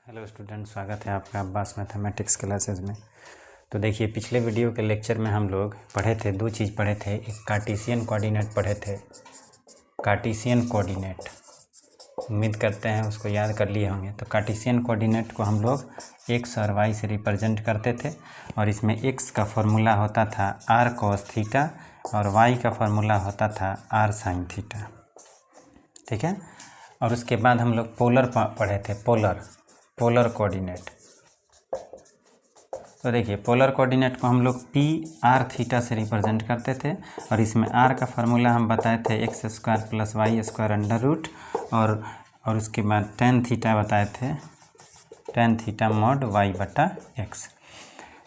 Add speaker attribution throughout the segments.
Speaker 1: Hello student, स्वागत है आपका अब्बास मैथमेटिक्स क्लासेस में। तो देखिए, पिछले वीडियो के लेक्चर में हम लोग पढ़े थे, दो चीज़ पढ़े थे। एक कार्टेशियन कोऑर्डिनेट पढ़े थे, कार्टेशियन कोऑर्डिनेट, उम्मीद करते हैं उसको याद कर लिए होंगे। तो कार्टेशियन कोऑर्डिनेट को हम लोग एक्स और वाई से रिप्रेजेंट करते थे और इसमें एक्स का फॉर्मूला होता था आर कॉस थीटा और वाई का फॉर्मूला होता था आर साइन थीटा, ठीक है। और उसके बाद हम लोग पोलर पढ़े थे, पोलर कोऑर्डिनेट। तो देखिए, पोलर कोऑर्डिनेट को हम लोग पी आर थीटा से रिप्रेजेंट करते थे और इसमें आर का फार्मूला हम बताए थे x square plus y square under root और उसके बाद टेन थीटा बताए थे, टेन थीटा मॉड वाई बटा एक्स।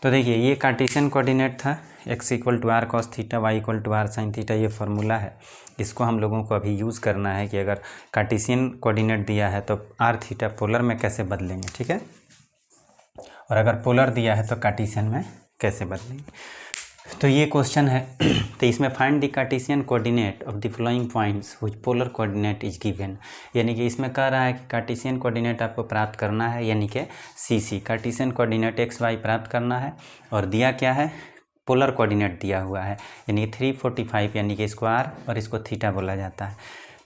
Speaker 1: तो देखिए, ये कार्टेशियन कोऑर्डिनेट था, x equal to r cos theta, y equal to r sine theta, ये फार्मूला है। इसको हम लोगों को अभी यूज़ करना है कि अगर कार्टेशियन कोऑर्डिनेट दिया है तो आर थीटा पोलर में कैसे बदलेंगे, ठीक है। और अगर पोलर दिया है तो कार्टेशियन में कैसे बदलेंगे। तो ये क्वेश्चन है। तो इसमें find the Cartesian coordinate of the following points which polar coordinate is given. यानी कि इसमें कह रहा है कि कार्टेशियन कोऑर्डिनेट आपको प्राप्त करना है, यानी कि सी कार्टेशियन कोऑर्डिनेट एक्स वाई प्राप्त करना है। और दिया क्या है, पोलर कोऑर्डिनेट दिया हुआ है, यानी 345, यानी कि इसको आर और इसको थीटा बोला जाता है।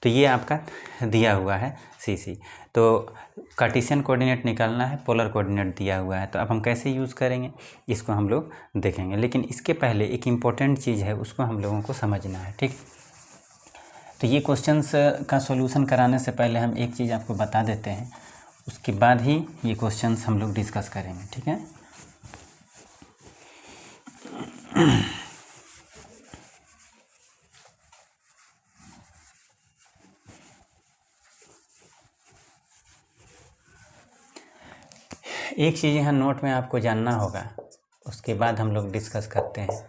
Speaker 1: तो ये आपका दिया हुआ है सी। तो कार्टेशियन कोऑर्डिनेट निकालना है, पोलर कोऑर्डिनेट दिया हुआ है। तो अब हम कैसे यूज़ करेंगे इसको हम लोग देखेंगे, लेकिन इसके पहले एक इम्पॉर्टेंट चीज़ है, उसको हम लोगों को समझना है, ठीक। तो ये क्वेश्चंस का सॉल्यूशन कराने से पहले हम एक चीज़ आपको बता देते हैं, उसके बाद ही ये क्वेश्चंस हम लोग डिस्कस करेंगे, ठीक है। एक चीज़ यहाँ नोट में आपको जानना होगा, उसके बाद हम लोग डिस्कस करते हैं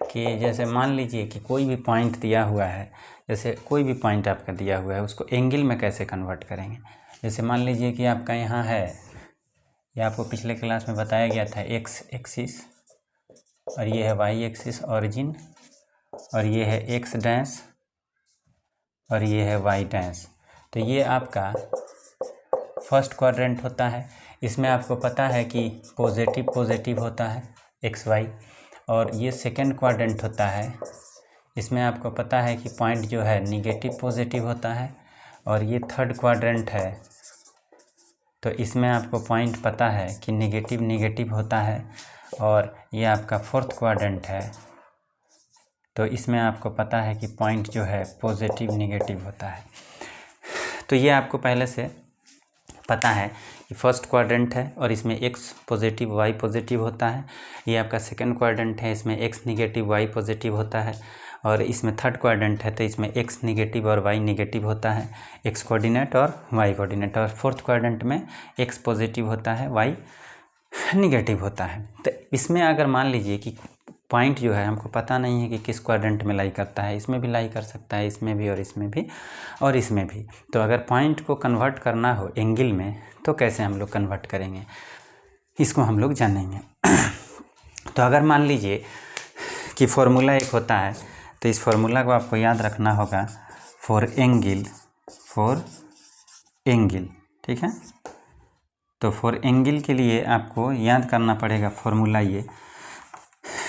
Speaker 1: कि जैसे मान लीजिए कि कोई भी पॉइंट दिया हुआ है, जैसे कोई भी पॉइंट आपका दिया हुआ है, उसको एंगल में कैसे कन्वर्ट करेंगे। जैसे मान लीजिए कि आपका यहाँ है, ये आपको पिछले क्लास में बताया गया था, एक्स एक्सिस और ये है वाई एक्सिस ऑरिजिन, और ये है एक्स डैश और ये है वाई डैश। तो ये आपका फर्स्ट क्वाड्रेंट होता है। इसमें आपको पता है कि पॉजिटिव होता है एक्स वाई, और ये सेकंड क्वाड्रेंट होता है। इसमें आपको पता है कि पॉइंट जो है निगेटिव पॉजिटिव होता है, और ये थर्ड क्वाड्रेंट है। तो इसमें आपको पॉइंट पता है कि निगेटिव होता है, और ये आपका फोर्थ क्वाड्रेंट है। तो इसमें आपको पता है कि पॉइंट जो है पॉजिटिव निगेटिव होता है। तो ये आपको पहले से पता है कि फर्स्ट क्वाड्रेंट है और इसमें एक्स पॉजिटिव वाई पॉजिटिव होता है। ये आपका सेकंड क्वाड्रेंट है, इसमें एक्स निगेटिव वाई पॉजिटिव होता है। और इसमें थर्ड क्वाड्रेंट है, तो इसमें एक्स निगेटिव और वाई निगेटिव होता है, एक्स कोऑर्डिनेट और वाई कोऑर्डिनेट। और फोर्थ क्वाड्रेंट में एक्स पॉजिटिव होता है, वाई निगेटिव होता है। तो इसमें अगर मान लीजिए कि पॉइंट जो है हमको पता नहीं है कि किस क्वाड्रेंट में लाई करता है, इसमें भी लाई कर सकता है, इसमें भी और इसमें भी और इसमें भी। तो अगर पॉइंट को कन्वर्ट करना हो एंगल में तो कैसे हम लोग कन्वर्ट करेंगे, इसको हम लोग जानेंगे। तो अगर मान लीजिए कि फॉर्मूला एक होता है, तो इस फॉर्मूला को आपको याद रखना होगा, फॉर एंगल, ठीक है। तो फॉर एंगल के लिए आपको याद करना पड़ेगा फॉर्मूला, ये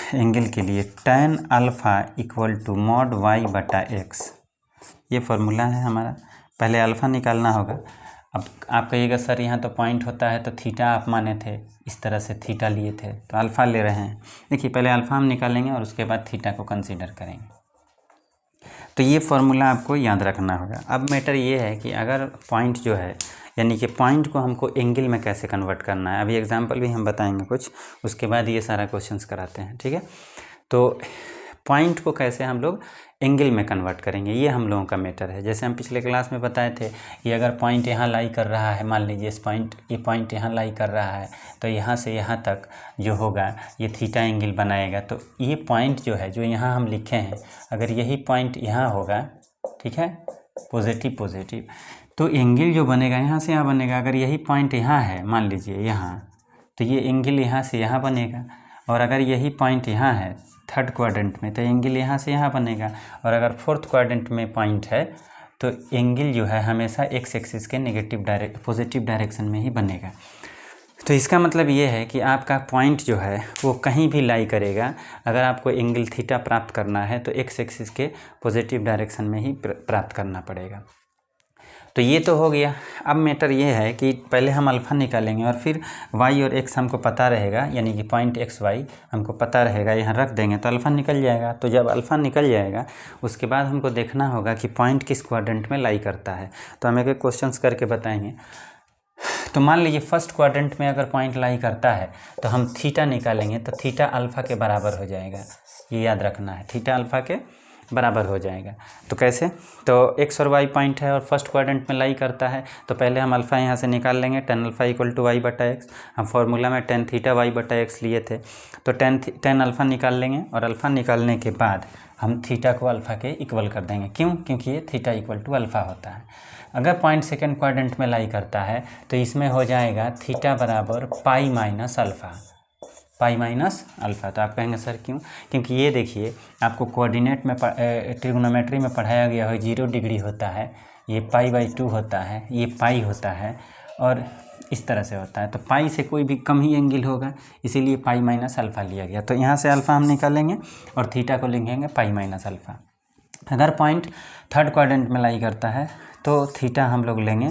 Speaker 1: एंगल के लिए tan alpha equal to mod y बटा एक्स, ये फार्मूला है हमारा। पहले अल्फ़ा निकालना होगा। अब आप कहिएगा सर यहाँ तो पॉइंट होता है, तो थीटा आप माने थे, इस तरह से थीटा लिए थे, तो अल्फ़ा ले रहे हैं। देखिए, पहले अल्फ़ा हम निकालेंगे और उसके बाद थीटा को कंसीडर करेंगे। तो ये फार्मूला आपको याद रखना होगा। अब मैटर ये है कि अगर पॉइंट जो है, यानी कि पॉइंट को हमको एंगल में कैसे कन्वर्ट करना है, अभी एग्जांपल भी हम बताएंगे कुछ, उसके बाद ये सारा क्वेश्चंस कराते हैं, ठीक है। तो पॉइंट को कैसे हम लोग एंगल में कन्वर्ट करेंगे, ये हम लोगों का मैटर है। जैसे हम पिछले क्लास में बताए थे कि अगर पॉइंट यहाँ लाई कर रहा है, मान लीजिए ये पॉइंट यहाँ लाई कर रहा है, तो यहाँ से यहाँ तक जो होगा ये थीटा एंगल बनाएगा। तो ये पॉइंट जो है, जो यहाँ हम लिखे हैं, अगर यही पॉइंट यहाँ होगा, ठीक है, पॉजिटिव, तो एंगल जो बनेगा यहाँ से यहाँ बनेगा। अगर यही पॉइंट यहाँ है, मान लीजिए यहाँ, तो ये एंगल यहाँ से यहाँ बनेगा। और अगर यही पॉइंट यहाँ है थर्ड क्वाड्रेंट में, तो एंगल यहाँ से यहाँ बनेगा। और अगर फोर्थ क्वाड्रेंट में पॉइंट है, तो एंगल जो है हमेशा एक्स एक्सिस के पॉजिटिव डायरेक्शन में ही बनेगा। तो इसका मतलब ये है कि आपका पॉइंट जो है वो कहीं भी लाई करेगा। अगर आपको एंगल थीटा प्राप्त करना है तो एक्स एक्सिस के पॉजिटिव डायरेक्शन में ही प्राप्त करना पड़ेगा। तो ये तो हो गया। अब मैटर ये है कि पहले हम अल्फ़ा निकालेंगे और फिर वाई और एक्स हमको पता रहेगा, यानी कि पॉइंट एक्स वाई हमको पता रहेगा, यहाँ रख देंगे तो अल्फ़ा निकल जाएगा। तो जब अल्फ़ा निकल जाएगा उसके बाद हमको देखना होगा कि पॉइंट किस क्वाड्रेंट में लाई करता है। तो हम एक एक क्वेश्चंस करके बताएंगे। तो मान लीजिए फर्स्ट क्वाड्रेंट में अगर पॉइंट लाई करता है तो हम थीटा निकालेंगे तो थीटा अल्फ़ा के बराबर हो जाएगा। ये याद रखना है, थीटा अल्फ़ा के बराबर हो जाएगा। तो कैसे? तो एक्स और वाई पॉइंट है और फर्स्ट क्वाड्रेंट में लाई करता है, तो पहले हम अल्फ़ा यहाँ से निकाल लेंगे। Tan alpha equal to y बटा एक्स। हम फॉर्मूला में टेन थीटा वाई बटा एक्स लिए थे, तो टेन अल्फ़ा निकाल लेंगे और अल्फ़ा निकालने के बाद हम थीटा को अल्फ़ा के इक्वल कर देंगे। क्यों? क्योंकि ये थीटा इक्वल टू अल्फ़ा होता है। अगर पॉइंट सेकेंड क्वाड्रेंट में लाई करता है तो इसमें हो जाएगा थीटा बराबर पाई माइनस अल्फ़ा, पाई माइनस अल्फ़ा। तो आप कहेंगे सर क्यों? क्योंकि ये देखिए आपको कोऑर्डिनेट में ट्रिग्नोमेट्री में पढ़ाया गया है 0 डिग्री होता है, ये पाई बाई 2 होता है, ये पाई होता है और इस तरह से होता है। तो पाई से कोई भी कम ही एंगल होगा, इसीलिए पाई माइनस अल्फ़ा लिया गया। तो यहाँ से अल्फ़ा हम निकालेंगे और थीटा को लिखेंगे पाई माइनस अल्फ़ा। अगर पॉइंट थर्ड क्वाड्रेंट में लाई करता है तो थीटा हम लोग लेंगे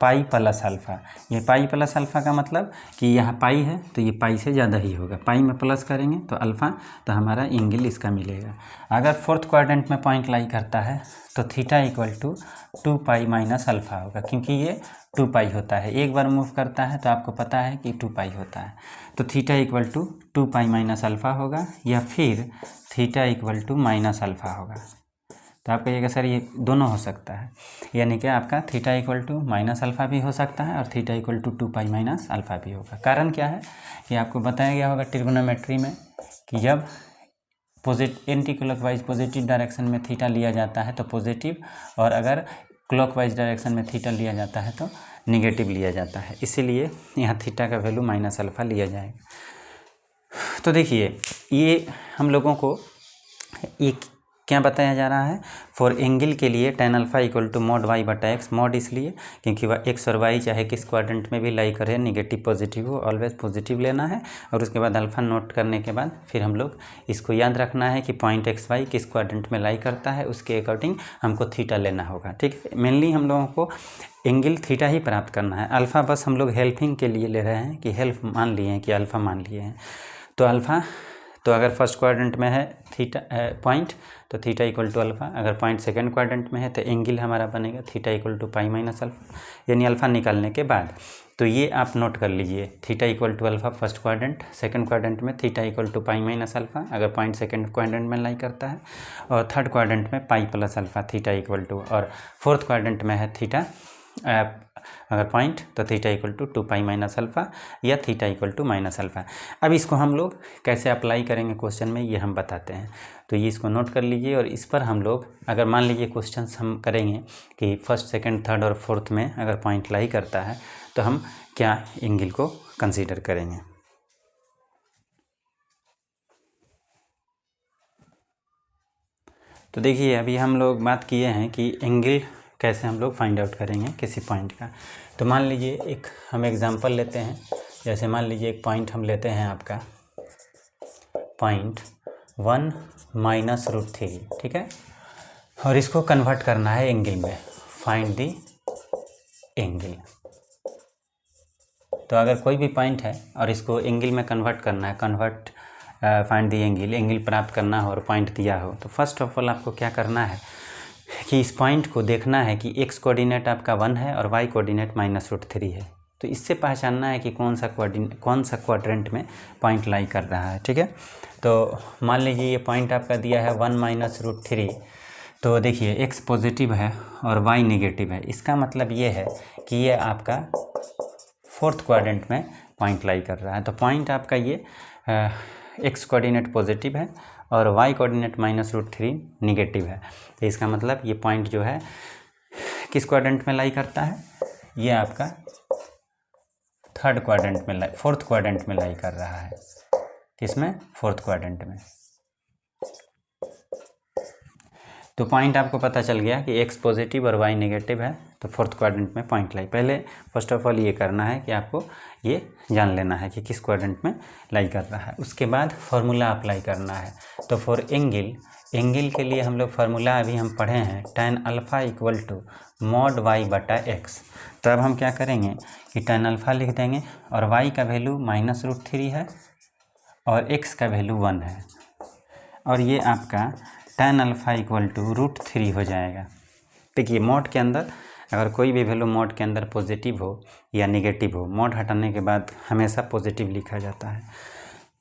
Speaker 1: पाई प्लस अल्फ़ा। ये पाई प्लस अल्फ़ा का मतलब कि यहाँ पाई है तो ये पाई से ज़्यादा ही होगा, पाई में प्लस करेंगे तो अल्फ़ा, तो हमारा एंगल इसका मिलेगा। अगर फोर्थ क्वाड्रेंट में पॉइंट लाई करता है तो theta equal to 2 pi minus alpha होगा, क्योंकि ये 2 पाई होता है, एक बार मूव करता है तो आपको पता है कि 2 पाई होता है। तो theta equal to 2 pi minus alpha होगा या फिर theta equal to minus alpha होगा। तो आप कहिएगा सर ये दोनों हो सकता है, यानी कि आपका theta equal to minus alpha भी हो सकता है और theta equal to 2 pi minus alpha भी होगा। कारण क्या है कि आपको बताया गया होगा ट्रिग्नोमेट्री में कि जब एंटी क्लॉकवाइज पॉजिटिव डायरेक्शन में थीटा लिया जाता है तो पॉजिटिव, और अगर क्लॉकवाइज डायरेक्शन में थीटा लिया जाता है तो निगेटिव लिया जाता है, इसीलिए यहाँ थीटा का वैल्यू माइनस अल्फ़ा लिया जाएगा। तो देखिए ये हम लोगों को एक क्या बताया जा रहा है, फॉर एंगल के लिए tan alpha equal to mod y बटा एक्स। मॉड इसलिए क्योंकि वह एक्स और वाई चाहे किस क्वाड्रेंट में भी लाई करे, नेगेटिव पॉजिटिव हो, ऑलवेज पॉजिटिव लेना है। और उसके बाद अल्फ़ा नोट करने के बाद फिर हम लोग इसको याद रखना है कि पॉइंट एक्स वाई किस क्वाड्रेंट में लाई करता है, उसके अकॉर्डिंग हमको थीटा लेना होगा। ठीक है, मेनली हम लोगों को एंगल थीटा ही प्राप्त करना है। अल्फ़ा बस हम लोग हेल्पिंग के लिए ले रहे हैं कि हेल्प मान लिए हैं कि अल्फ़ा मान लिए हैं। तो अल्फ़ा, तो अगर फर्स्ट क्वाड्रेंट में है थीटा पॉइंट तो थीटा इक्वल टू अल्फ़ा, अगर पॉइंट सेकंड क्वाड्रेंट में है तो एंगल हमारा बनेगा theta equal to pi minus alpha, यानी अल्फ़ा निकालने के बाद। तो ये आप नोट कर लीजिए, theta equal to alpha first quadrant, second quadrant में theta equal to pi minus alpha अगर पॉइंट सेकंड क्वाड्रेंट में लाई करता है, और थर्ड क्वाड्रेंट में pi plus alpha theta equal to, और फोर्थ क्वाड्रेंट में है थीटा अगर पॉइंट तो theta equal to 2 pi minus alpha या theta equal to minus alpha. अब इसको हम लोग कैसे अप्लाई करेंगे क्वेश्चन में ये हम बताते हैं। तो ये इसको नोट कर लीजिए और इस पर हम लोग अगर मान लीजिए क्वेश्चन हम करेंगे कि फर्स्ट सेकंड थर्ड और फोर्थ में अगर पॉइंट लाई करता है तो हम क्या एंगल को कंसीडर करेंगे। तो देखिए अभी हम लोग बात किए हैं कि एंगल कैसे हम लोग फाइंड आउट करेंगे किसी पॉइंट का। तो मान लीजिए एक हम एग्जांपल लेते हैं, जैसे मान लीजिए एक पॉइंट हम लेते हैं आपका पॉइंट 1 माइनस रूट 3, ठीक है, और इसको कन्वर्ट करना है एंगल में, फाइंड दी एंगल। तो अगर कोई भी पॉइंट है और इसको एंगल में कन्वर्ट करना है, फाइंड दी एंगल, एंगल प्राप्त करना हो और पॉइंट दिया हो, तो फर्स्ट ऑफ ऑल आपको क्या करना है कि इस पॉइंट को देखना है कि एक्स कोऑर्डिनेट आपका 1 है और वाई कोऑर्डिनेट माइनस रूट 3 है। तो इससे पहचानना है कि कौन सा क्वाड्रेंट में पॉइंट लाई कर रहा है। ठीक है, तो मान लीजिए ये पॉइंट आपका दिया है 1 माइनस रूट 3, तो देखिए एक्स पॉजिटिव है और वाई नेगेटिव है, इसका मतलब ये है कि ये आपका फोर्थ क्वाड्रेंट में पॉइंट लाई कर रहा है। तो पॉइंट आपका ये एक्स कोऑर्डिनेट पॉजिटिव है और y coordinate minus root 3 negative है। तो इसका मतलब ये पॉइंट जो है किस क्वाड्रेंट में लाई करता है, ये आपका फोर्थ क्वाड्रेंट में लाई कर रहा है। किसमें? फोर्थ क्वाड्रेंट में। तो पॉइंट आपको पता चल गया कि एक्स पॉजिटिव और वाई नेगेटिव है, तो फोर्थ क्वाड्रेंट में पॉइंट लाई। पहले फर्स्ट ऑफ ऑल ये करना है कि आपको ये जान लेना है कि किस क्वाड्रेंट में लाई कर रहा है। उसके बाद फार्मूला अप्लाई करना है। तो फॉर एंगल के लिए हम लोग फार्मूला अभी हम पढ़े हैं tan alpha equal to mod y बटा x। तो अब हम क्या करेंगे कि tan अल्फ़ा लिख देंगे और y का वैल्यू -√3 है और x का वैल्यू 1 है और ये आपका tan अल्फ़ा इक्वल टू √3 हो जाएगा। देखिए मॉड के अंदर अगर कोई भी वैल्यू मॉड के अंदर पॉजिटिव हो या नेगेटिव हो, मॉड हटाने के बाद हमेशा पॉजिटिव लिखा जाता है।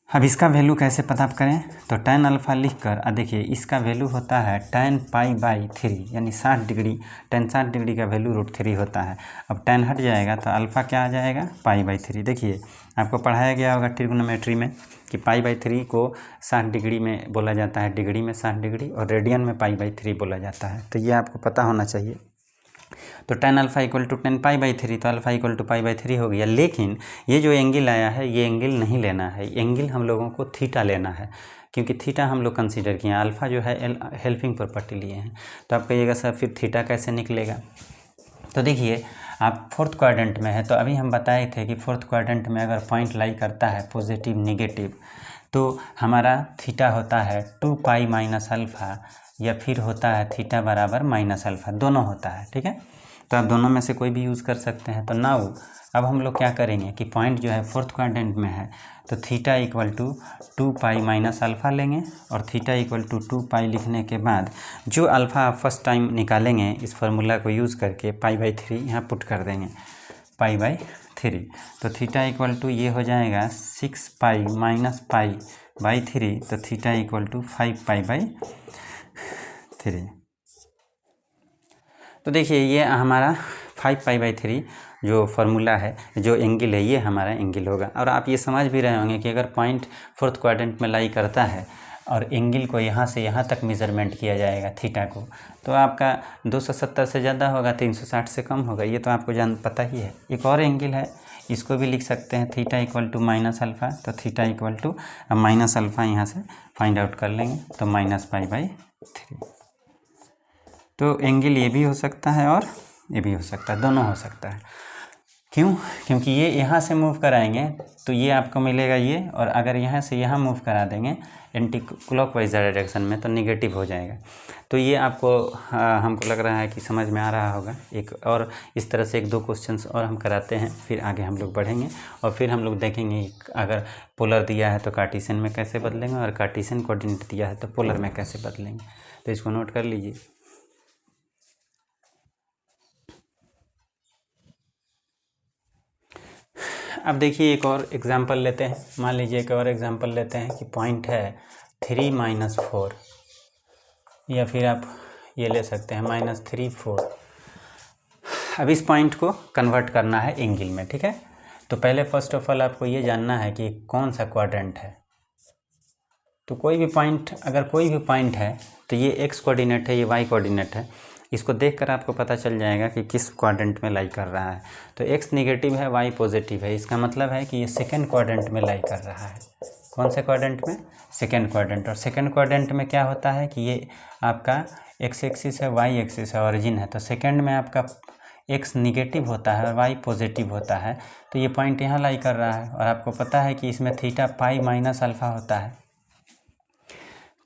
Speaker 1: अब इसका वैल्यू कैसे पता करें, तो tan अल्फ़ा लिख कर देखिए इसका वैल्यू होता है tan π/3 यानी 60 डिग्री। tan 60 डिग्री का वैल्यू √3 होता है। अब tan हट जाएगा तो अल्फ़ा क्या आ जाएगा π/3। देखिए आपको पढ़ाया गया होगा ट्रिग्नोमेट्री में कि π/3 को 60 डिग्री में बोला जाता है, डिग्री में 60 डिग्री और रेडियन में π/3 बोला जाता है। तो ये आपको पता होना चाहिए। तो tan alpha equal to tan π/3 तो अल्फ़ा इक्वल टू π/3 हो गया। लेकिन ये जो एंगल आया है ये एंगल नहीं लेना है, एंगल हम लोगों को थीटा लेना है क्योंकि थीटा हम लोग कंसीडर किए हैं, अल्फ़ा जो है हेल्पिंग प्रॉपर्टी लिए हैं। तो आप कहिएगा सर फिर थीटा कैसे निकलेगा। तो देखिए आप फोर्थ क्वाड्रेंट में है तो अभी हम बताए थे कि फोर्थ क्वाड्रेंट में अगर पॉइंट लाई करता है पॉजिटिव नेगेटिव तो हमारा थीटा होता है 2π माइनस अल्फ़ा या फिर होता है थीटा बराबर माइनस अल्फ़ा, दोनों होता है। ठीक है, तो आप दोनों में से कोई भी यूज़ कर सकते हैं। तो नाउ अब हम लोग क्या करेंगे कि पॉइंट जो है फोर्थ क्वाड्रेंट में है तो theta equal to 2π minus alpha लेंगे और थीटा इक्वल टू 2π लिखने के बाद जो अल्फ़ा आप फर्स्ट टाइम निकालेंगे इस फार्मूला को यूज़ करके π/3 यहाँ पुट कर देंगे π/3। तो थीटा इक्वल टू ये हो जाएगा 6π माइनस π/3 तो थीटा इक्वल टू 5π/3। तो देखिए ये हमारा 5π/3 जो फार्मूला है, जो एंगल है, ये हमारा एंगल होगा। और आप ये समझ भी रहे होंगे कि अगर पॉइंट फोर्थ क्वाड्रेंट में लाई करता है और एंगल को यहाँ से यहाँ तक मेज़रमेंट किया जाएगा थीटा को, तो आपका 270 से ज़्यादा होगा, 360 से कम होगा, ये तो आपको पता ही है। एक और एंगल है, इसको भी लिख सकते हैं theta equal to minus alpha. तो theta equal to minus alpha यहाँ से फाइंड आउट कर लेंगे तो -π/3। तो एंगल ये भी हो सकता है और ये भी हो सकता है, दोनों हो सकता है। क्यों? क्योंकि ये यहाँ से मूव कराएंगे तो ये आपको मिलेगा ये, और अगर यहाँ से यहाँ मूव करा देंगे एंटी क्लॉकवाइज डायरेक्शन में तो नेगेटिव हो जाएगा। तो ये आपको हमको लग रहा है कि समझ में आ रहा होगा। एक और इस तरह से 1-2 क्वेश्चंस और हम कराते हैं, फिर आगे हम लोग बढ़ेंगे और फिर हम लोग देखेंगे अगर पोलर दिया है तो कार्टेशियन में कैसे बदलेंगे और कार्टेशियन कोऑर्डिनेट दिया है तो पोलर में कैसे बदलेंगे। तो इसको नोट कर लीजिए। अब देखिए एक और एग्जांपल लेते हैं। मान लीजिए एक और एग्जांपल लेते हैं कि पॉइंट है 3 - 4 या फिर आप ये ले सकते हैं -3 4। अब इस पॉइंट को कन्वर्ट करना है एंगल में। ठीक है, तो पहले फर्स्ट ऑफ ऑल आपको ये जानना है कि कौन सा क्वाड्रेंट है। तो कोई भी पॉइंट, अगर कोई भी पॉइंट है तो ये एक्स कोऑर्डिनेट है, ये वाई कोऑर्डिनेट है, इसको देखकर आपको पता चल जाएगा कि किस क्वाड्रेंट में लाई कर रहा है। तो एक्स नेगेटिव है, वाई पॉजिटिव है, इसका मतलब है कि ये सेकेंड क्वाड्रेंट में लाई कर रहा है। कौन से क्वाड्रेंट में? Second quadrant. और सेकेंड क्वाड्रेंट में क्या होता है कि ये आपका एक्स एक्सिस है, वाई एक्सिस है, ऑरिजिन है। तो सेकेंड में आपका एक्स निगेटिव होता है और वाई पॉजिटिव होता है, तो ये पॉइंट यहाँ लाई कर रहा है। और आपको पता है कि इसमें थीटा पाई माइनस अल्फ़ा होता है।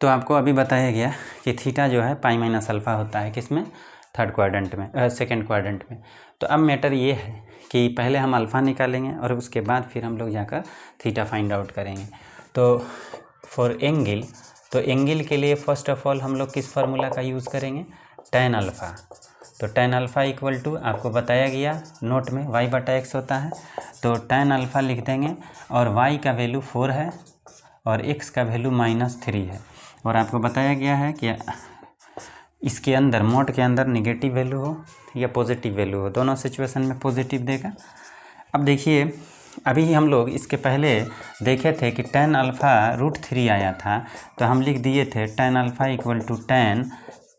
Speaker 1: तो आपको अभी बताया गया कि थीटा जो है पाई माइनस अल्फ़ा होता है, किसमें? थर्ड क्वाड्रेंट में, सेकेंड क्वाड्रेंट में। तो अब मैटर ये है कि पहले हम अल्फ़ा निकालेंगे और उसके बाद फिर हम लोग जाकर थीटा फाइंड आउट करेंगे। तो फॉर एंगल, तो एंगल के लिए फर्स्ट ऑफ ऑल हम लोग किस फार्मूला का यूज़ करेंगे? tan alpha. तो tan अल्फ़ा इक्वल टू आपको बताया गया नोट में y/x होता है। तो tan अल्फ़ा लिख देंगे और y का वैल्यू 4 है और x का वैल्यू -3 है। और आपको बताया गया है कि इसके अंदर, मोड के अंदर नेगेटिव वैल्यू हो या पॉजिटिव वैल्यू हो, दोनों सिचुएशन में पॉजिटिव देगा। अब देखिए अभी हम लोग इसके पहले देखे थे कि tan अल्फ़ा √3 आया था, तो हम लिख दिए थे tan alpha equal to tan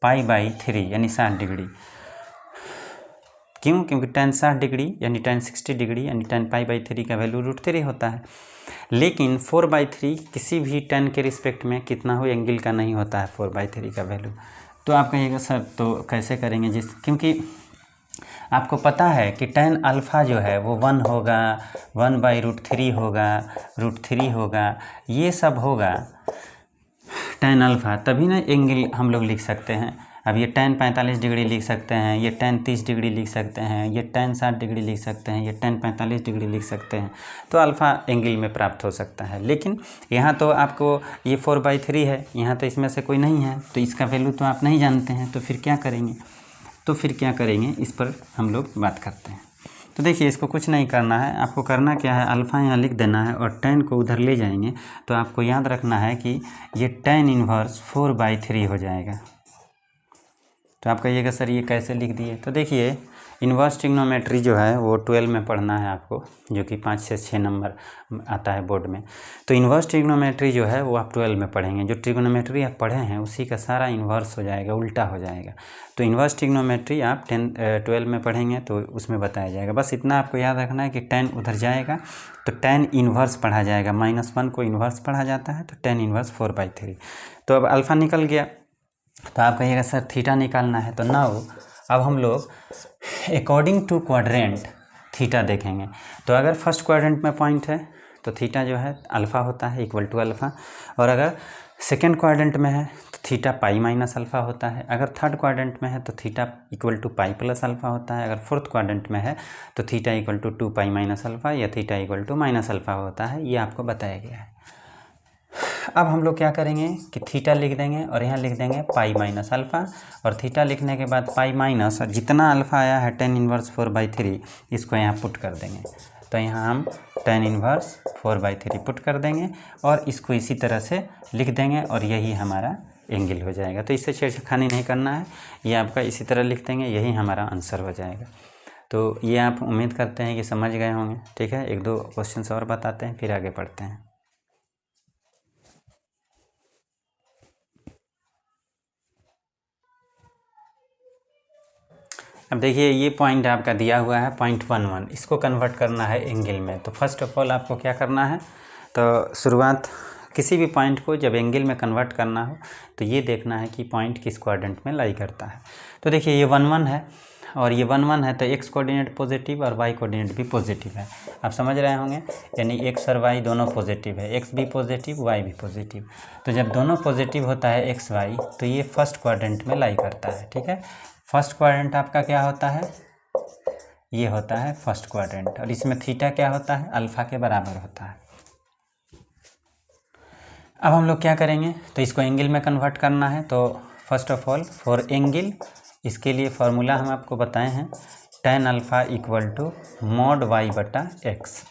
Speaker 1: π/3 यानी 60 डिग्री। क्यों? क्योंकि tan 60 डिग्री यानी tan 60 डिग्री यानी tan π/3 का वैल्यू √3 होता है। लेकिन 4/3 किसी भी tan के रिस्पेक्ट में कितना हो एंगल का नहीं होता है 4/3 का वैल्यू। तो आप कहिएगा सर तो कैसे करेंगे? क्योंकि आपको पता है कि tan अल्फ़ा जो है वो 1 होगा, 1/√3 होगा, √3 होगा, ये सब होगा tan अल्फ़ा, तभी ना एंगल हम लोग लिख सकते हैं। अब ये tan 45 डिग्री लिख सकते हैं, ये tan 30 डिग्री लिख सकते हैं, ये tan 60 डिग्री लिख सकते हैं, ये tan 45 डिग्री लिख सकते हैं, तो अल्फ़ा एंगल में प्राप्त हो सकता है। लेकिन यहाँ तो आपको ये 4/3 है, यहाँ तो इसमें से कोई नहीं है, तो इसका वैल्यू तो आप नहीं जानते हैं, तो फिर क्या करेंगे, इस पर हम लोग बात करते हैं। तो देखिए, इसको कुछ नहीं करना है, आपको करना क्या है, अल्फ़ा यहाँ लिख देना है और tan को उधर ले जाएंगे। तो आपको याद रखना है कि ये tan इन्वर्स 4/3 हो जाएगा। तो आप कहिएगा सर ये कैसे लिख दिए, तो देखिए इन्वर्स ट्रिग्नोमेट्री जो है वो 12 में पढ़ना है आपको, जो कि 5 से 6 नंबर आता है बोर्ड में। तो इन्वर्स ट्रिग्नोमेट्री जो है वो आप 12 में पढ़ेंगे। जो ट्रिग्नोमेट्री आप पढ़े हैं उसी का सारा इन्वर्स हो जाएगा, उल्टा हो जाएगा। तो इन्वर्स ट्रिग्नोमेट्री आप 12 में पढ़ेंगे तो उसमें बताया जाएगा। बस इतना आपको याद रखना है कि tan उधर जाएगा तो tan इन्वर्स पढ़ा जाएगा, -1 को इन्वर्स पढ़ा जाता है, तो tan इन्वर्स 4/3। तो अब अल्फ़ा निकल गया, तो आप कहिएगा सर थीटा निकालना है। तो नाउ अब हम लोग अकॉर्डिंग टू क्वाड्रेंट थीटा देखेंगे। तो अगर फर्स्ट क्वाड्रेंट में पॉइंट है तो थीटा जो है अल्फ़ा होता है, इक्वल टू अल्फ़ा। और अगर सेकेंड क्वाड्रेंट में है तो थीटा पाई माइनस अल्फ़ा होता है। अगर थर्ड क्वाड्रेंट में है तो theta equal to pi plus alpha होता है। अगर फोर्थ क्वाड्रेंट में है तो theta equal to 2 pi minus alpha या theta equal to minus alpha होता है। ये आपको बताया गया है। अब हम लोग क्या करेंगे कि थीटा लिख देंगे और यहाँ लिख देंगे पाई माइनस अल्फ़ा, और थीटा लिखने के बाद पाई माइनस, और जितना अल्फ़ा आया है tan इन्वर्स 4/3 इसको यहाँ पुट कर देंगे। तो यहाँ हम tan इन्वर्स 4/3 पुट कर देंगे और इसको इसी तरह से लिख देंगे और यही हमारा एंगल हो जाएगा। तो इससे छेड़खानी नहीं करना है, ये आपका इसी तरह लिख देंगे, यही हमारा आंसर हो जाएगा। तो ये आप उम्मीद करते हैं कि समझ गए होंगे। ठीक है, 1-2 क्वेश्चन और बताते हैं फिर आगे बढ़ते हैं। अब देखिए ये पॉइंट आपका दिया हुआ है 0.11, इसको कन्वर्ट करना है एंगल में। तो फर्स्ट ऑफ ऑल आपको क्या करना है, तो शुरुआत किसी भी पॉइंट को जब एंगल में कन्वर्ट करना हो तो ये देखना है कि पॉइंट किस क्वाड्रेंट में लाई करता है। तो देखिए ये 1-1 है और ये 1-1 है, तो एक्स कोऑर्डिनेट पॉजिटिव और वाई कोऑर्डिनेट भी पॉजिटिव है। आप समझ रहे होंगे, यानी एक्स और वाई दोनों पॉजिटिव है, एक्स भी पॉजिटिव वाई भी पॉजिटिव। तो जब दोनों पॉजिटिव होता है एक्स वाई तो ये फर्स्ट क्वाड्रेंट में लाई करता है। ठीक है, फर्स्ट क्वाड्रेंट आपका क्या होता है, ये होता है फर्स्ट क्वाड्रेंट, और इसमें थीटा क्या होता है, अल्फ़ा के बराबर होता है। अब हम लोग क्या करेंगे, तो इसको एंगल में कन्वर्ट करना है। तो first of all for angle, इसके लिए फार्मूला हम आपको बताए हैं, tan alpha equal to mod y/x।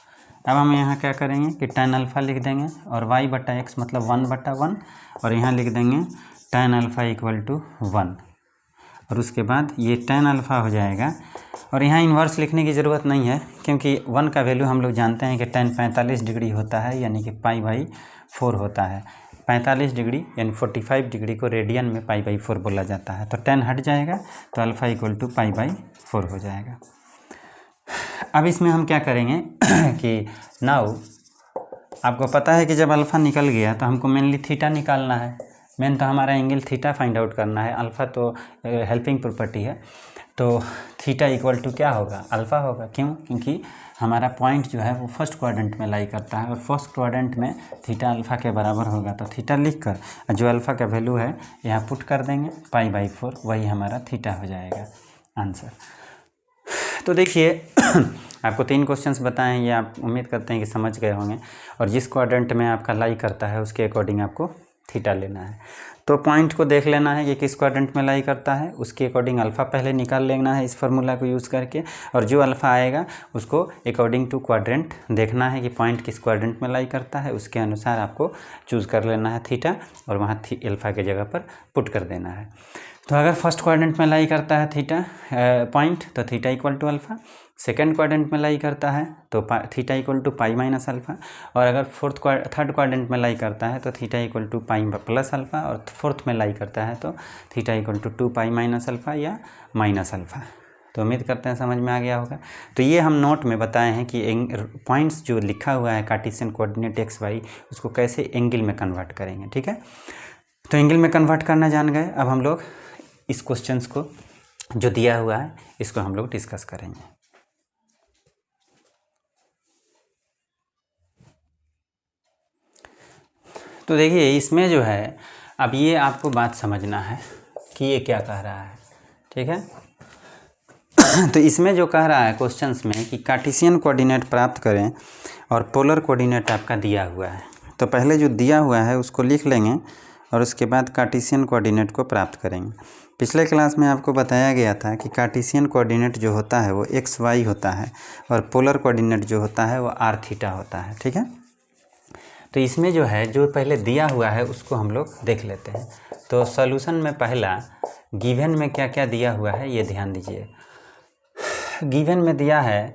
Speaker 1: अब हम यहाँ क्या करेंगे कि tan अल्फ़ा लिख देंगे और y/x मतलब 1/1, और यहाँ लिख देंगे tan अल्फ़ा इक्वल टू 1, और उसके बाद ये tan अल्फ़ा हो जाएगा। और यहाँ इन्वर्स लिखने की ज़रूरत नहीं है क्योंकि 1 का वैल्यू हम लोग जानते हैं कि tan 45 डिग्री होता है, यानी कि π/4 होता है। 45 डिग्री यानी 45 डिग्री को रेडियन में π/4 बोला जाता है। तो tan हट जाएगा तो अल्फ़ा इक्वल टू π/4 हो जाएगा। अब इसमें हम क्या करेंगे कि नाउ आपको पता है कि जब अल्फ़ा निकल गया तो हमको मेनली थीटा निकालना है। मेन तो हमारा एंगल थीटा फाइंड आउट करना है, अल्फ़ा तो हेल्पिंग प्रॉपर्टी है। तो थीटा इक्वल टू क्या होगा, अल्फ़ा होगा। क्यों, क्योंकि हमारा पॉइंट जो है वो फर्स्ट क्वाड्रेंट में लाई करता है और फर्स्ट क्वाड्रेंट में थीटा अल्फ़ा के बराबर होगा। तो थीटा लिख कर जो अल्फ़ा का वैल्यू है यहाँ पुट कर देंगे, π/4, वही हमारा थीटा हो जाएगा आंसर। तो देखिए आपको 3 क्वेश्चंस बताएं, ये आप उम्मीद करते हैं कि समझ गए होंगे, और जिस क्वाड्रेंट में आपका लाई करता है उसके अकॉर्डिंग आपको थीटा लेना है। तो पॉइंट को देख लेना है कि किस क्वाड्रेंट में लाई करता है, उसके अकॉर्डिंग अल्फ़ा पहले निकाल लेना है इस फार्मूला को यूज़ करके, और जो अल्फ़ा आएगा उसको अकॉर्डिंग टू क्वाड्रेंट देखना है कि पॉइंट किस क्वाड्रेंट में लाई करता है, उसके अनुसार आपको चूज़ कर लेना है थीटा, और वहाँ अल्फ़ा के जगह पर पुट कर देना है। तो अगर फर्स्ट क्वाड्रेंट में लाई करता है थीटा पॉइंट, तो theta equal to alpha. Second quadrant में लाई करता है तो थीटा इक्वल टू π-अल्फ़ा, और अगर थर्ड क्वाड्रेंट में लाई करता है तो थीटा इक्वल टू π+अल्फ़ा, और फोर्थ में लाई करता है तो थीटा इक्वल टू 2π-अल्फ़ा या -अल्फ़ा। तो उम्मीद करते हैं समझ में आ गया होगा। तो ये हम नोट में बताए हैं कि पॉइंट्स जो लिखा हुआ है कार्टेशियन कोऑर्डिनेट एक्स वाई, उसको कैसे एंगल में कन्वर्ट करेंगे। ठीक है, तो एंगल में कन्वर्ट करना जान गए। अब हम लोग इस क्वेश्चंस को जो दिया हुआ है इसको हम लोग डिस्कस करेंगे। तो देखिए इसमें जो है, अब ये आपको बात समझना है कि ये क्या कह रहा है, ठीक है। तो इसमें जो कह रहा है क्वेश्चंस में कि कार्टेशियन कोऑर्डिनेट प्राप्त करें और पोलर कोऑर्डिनेट आपका दिया हुआ है। तो पहले जो दिया हुआ है उसको लिख लेंगे और उसके बाद कार्टेशियन कोऑर्डिनेट को प्राप्त करेंगे। पिछले क्लास में आपको बताया गया था कि कार्टेशियन कोऑर्डिनेट जो होता है वो एक्स वाई होता है और पोलर कोऑर्डिनेट जो होता है वो आर थीटा होता है, ठीक है। तो इसमें जो है, जो पहले दिया हुआ है उसको हम लोग देख लेते हैं। तो सॉल्यूशन में पहला गिवन में क्या क्या दिया हुआ है ये ध्यान दीजिए। गिवन में दिया है,